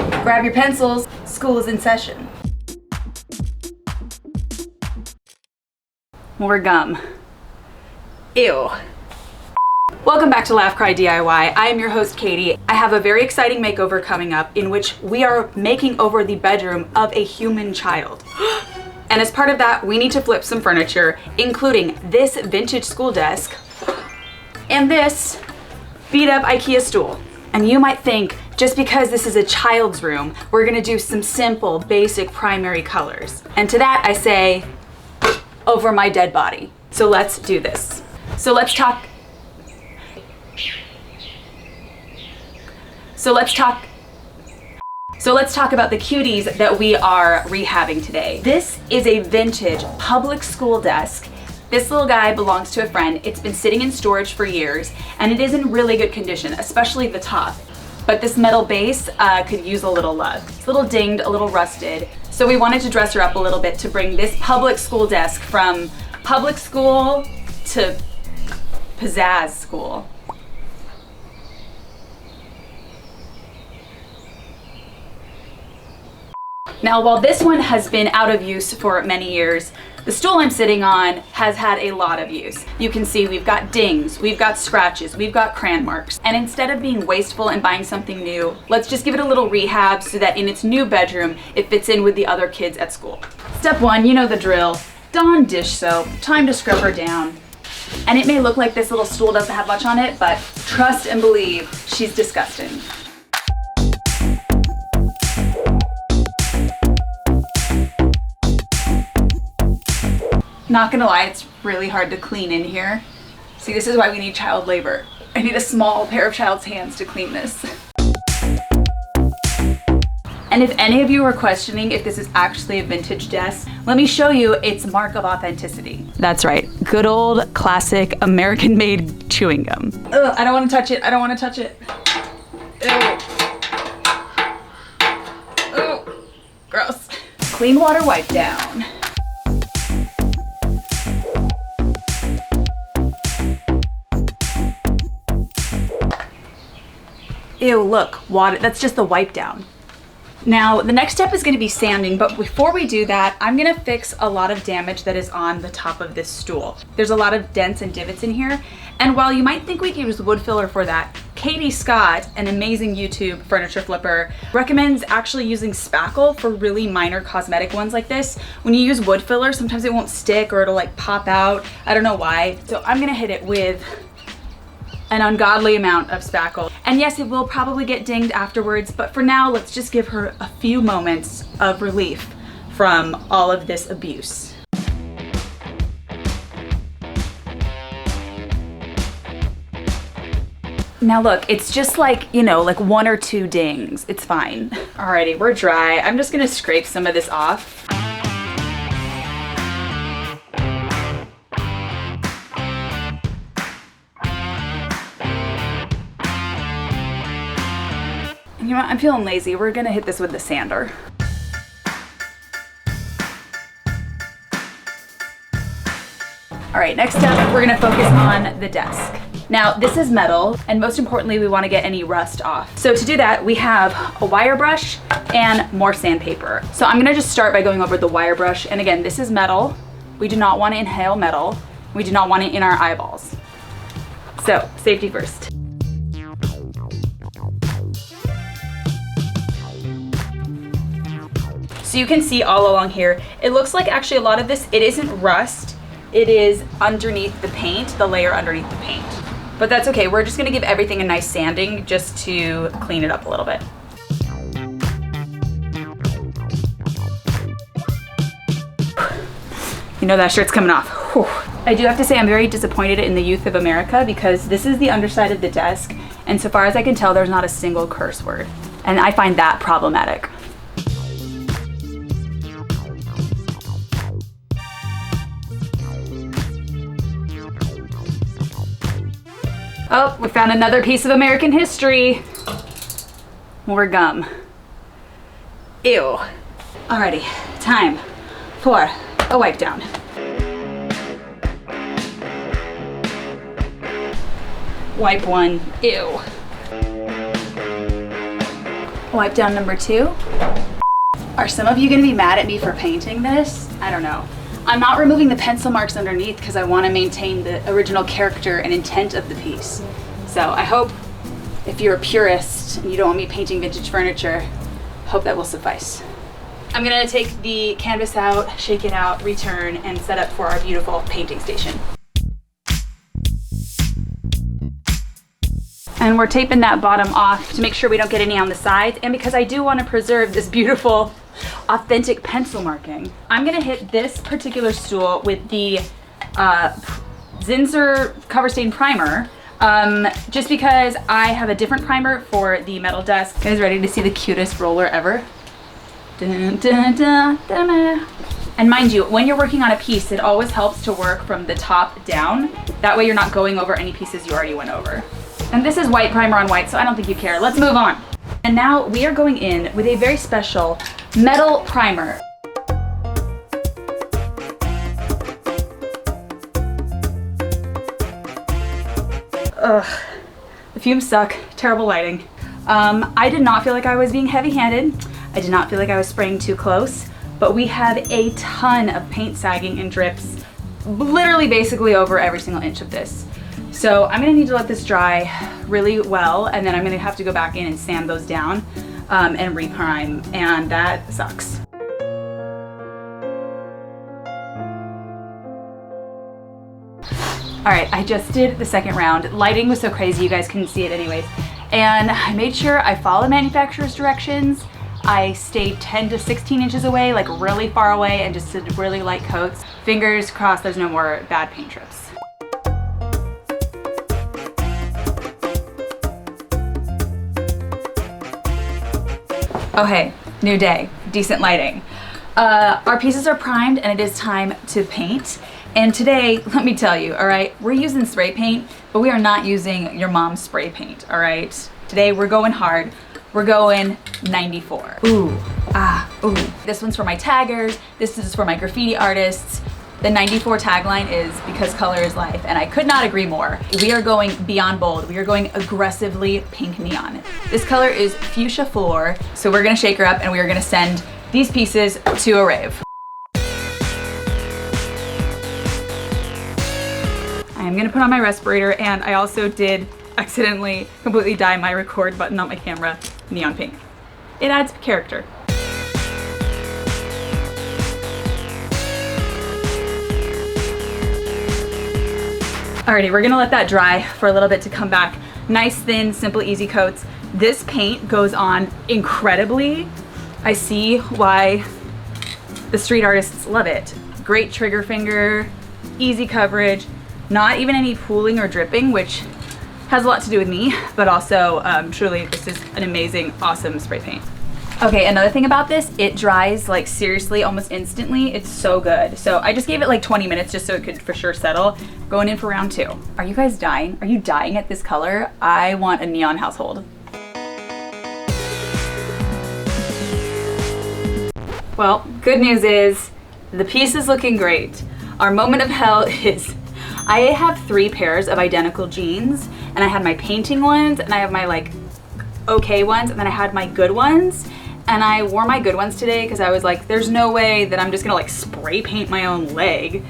Grab your pencils, school is in session. More gum. Ew. Welcome back to Laugh Cry DIY. I am your host, Katie. I have a very exciting makeover coming up in which we are making over the bedroom of a human child. And as part of that, we need to flip some furniture, including this vintage school desk and this beat up IKEA stool. And you might think, just because this is a child's room, we're gonna do some simple, basic primary colors. And to that I say, over my dead body. So let's do this. So let's talk about the cuties that we are rehabbing today. This is a vintage public school desk. This little guy belongs to a friend. It's been sitting in storage for years and it is in really good condition, especially the top. But this metal base could use a little love. It's a little dinged, a little rusted. So we wanted to dress her up a little bit to bring this public school desk from public school to pizzazz school. Now, while this one has been out of use for many years, the stool I'm sitting on has had a lot of use. You can see we've got dings, we've got scratches, we've got crayon marks. And instead of being wasteful and buying something new, let's just give it a little rehab so that in its new bedroom, it fits in with the other kids at school. Step one, you know the drill. Dawn dish soap, time to scrub her down. And it may look like this little stool doesn't have much on it, but trust and believe, she's disgusting. Not gonna lie, it's really hard to clean in here. See, this is why we need child labor. I need a small pair of child's hands to clean this. And if any of you are questioning if this is actually a vintage desk, let me show you its mark of authenticity. That's right, good old classic American-made chewing gum. Ugh, I don't wanna touch it, I don't wanna touch it. Ew. Ew, gross. Clean water wipe down. Ew, look, water, that's just the wipe down. Now, the next step is gonna be sanding, but before we do that, I'm gonna fix a lot of damage that is on the top of this stool. There's a lot of dents and divots in here, and while you might think we could use wood filler for that, Katie Scott, an amazing YouTube furniture flipper, recommends actually using spackle for really minor cosmetic ones like this. When you use wood filler, sometimes it won't stick or it'll like pop out. I don't know why. So I'm gonna hit it with an ungodly amount of spackle. And yes, it will probably get dinged afterwards, but for now, let's just give her a few moments of relief from all of this abuse. Now look, it's just like, you know, like 1 or 2 dings. It's fine. Alrighty, we're dry. I'm just gonna scrape some of this off. You know what, I'm feeling lazy. We're gonna hit this with the sander. All right, next up, we're gonna focus on the desk. Now, this is metal, and most importantly, we wanna get any rust off. So to do that, we have a wire brush and more sandpaper. So I'm gonna just start by going over the wire brush. And again, this is metal. We do not wanna inhale metal. We do not want it in our eyeballs. So, safety first. So you can see all along here, it looks like actually a lot of this, it isn't rust, it is underneath the paint, the layer underneath the paint. But that's okay, we're just gonna give everything a nice sanding just to clean it up a little bit. You know that shirt's coming off. Whew. I do have to say I'm very disappointed in the youth of America because this is the underside of the desk, and so far as I can tell, there's not a single curse word. And I find that problematic. Oh, we found another piece of American history. More gum. Ew. Alrighty, time for a wipe down. Wipe one, ew. Wipe down number 2. Are some of you gonna be mad at me for painting this? I don't know. I'm not removing the pencil marks underneath because I want to maintain the original character and intent of the piece. So I hope if you're a purist and you don't want me painting vintage furniture, hope that will suffice. I'm gonna take the canvas out, shake it out, return, and set up for our beautiful painting station. And we're taping that bottom off to make sure we don't get any on the sides, and because I do want to preserve this beautiful authentic pencil marking. I'm gonna hit this particular stool with the Zinsser cover stain primer, just because I have a different primer for the metal desk. You guys ready to see the cutest roller ever? Dun, dun, dun, dun, dun. And mind you, when you're working on a piece, it always helps to work from the top down. That way you're not going over any pieces you already went over. And this is white primer on white, so I don't think you care. Let's move on. And now we are going in with a very special metal primer. Ugh, the fumes suck, terrible lighting. I did not feel like I was being heavy-handed. I did not feel like I was spraying too close, but we have a ton of paint sagging and drips, literally basically over every single inch of this. So I'm gonna need to let this dry really well, and then I'm gonna have to go back in and sand those down and reprime, and that sucks. All right, I just did the second round. Lighting was so crazy, you guys couldn't see it anyways. And I made sure I followed manufacturer's directions. I stayed 10 to 16 inches away, like really far away, and just did really light coats. Fingers crossed there's no more bad paint trips. Okay, new day, decent lighting. Our pieces are primed and it is time to paint. And today, let me tell you, all right, we're using spray paint, but we are not using your mom's spray paint, all right? Today we're going hard. We're going 94. Ooh, ooh. This one's for my taggers. This is for my graffiti artists. The 94 tagline is because color is life, and I could not agree more. We are going beyond bold. We are going aggressively pink neon. This color is Fuschia Fleur, so we're gonna shake her up and we are gonna send these pieces to a rave. I'm gonna put on my respirator, and I also did accidentally completely dye my record button on my camera neon pink. It adds character. Alrighty, we're gonna let that dry for a little bit to come back. Nice, thin, simple, easy coats. This paint goes on incredibly. I see why the street artists love it. Great trigger finger, easy coverage, not even any pooling or dripping, which has a lot to do with me, but also truly this is an amazing, awesome spray paint. Okay, another thing about this, it dries like seriously almost instantly. It's so good. So I just gave it like 20 minutes just so it could for sure settle. Going in for round 2. Are you guys dying? Are you dying at this color? I want a neon household. Well, good news is the piece is looking great. Our moment of hell is I have 3 pairs of identical jeans, and I had my painting ones, and I have my like okay ones, and then I had my good ones. And I wore my good ones today because I was like, there's no way that I'm just gonna like spray paint my own leg.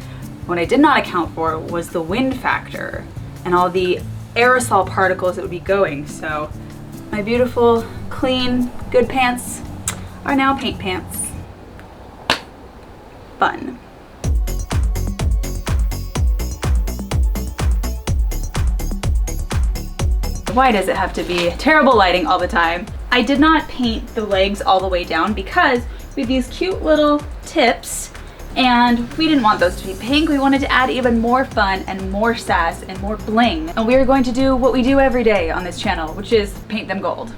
What I did not account for was the wind factor and all the aerosol particles that would be going. So my beautiful, clean, good pants are now paint pants. Fun. Why does it have to be terrible lighting all the time? I did not paint the legs all the way down because we have these cute little tips, and we didn't want those to be pink. We wanted to add even more fun and more sass and more bling. And we are going to do what we do every day on this channel, which is paint them gold.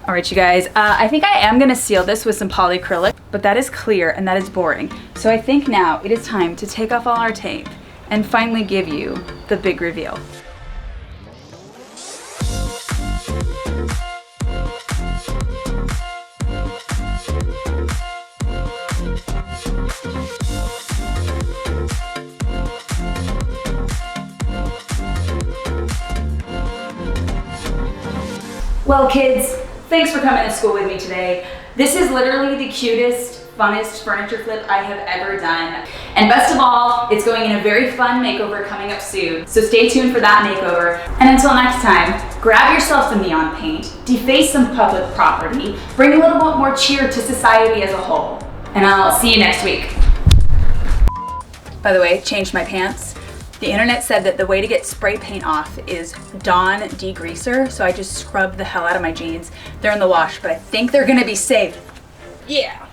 All right, you guys, I think I am gonna seal this with some polyacrylic, but that is clear and that is boring. So I think now it is time to take off all our tape and finally give you the big reveal. Well, kids, thanks for coming to school with me today. This is literally the cutest, funnest furniture flip I have ever done. And best of all, it's going in a very fun makeover coming up soon. So stay tuned for that makeover. And until next time, grab yourself some neon paint, deface some public property, bring a little bit more cheer to society as a whole. And I'll see you next week. By the way, changed my pants. The internet said that the way to get spray paint off is Dawn degreaser, so I just scrubbed the hell out of my jeans. They're in the wash, but I think they're gonna be safe. Yeah.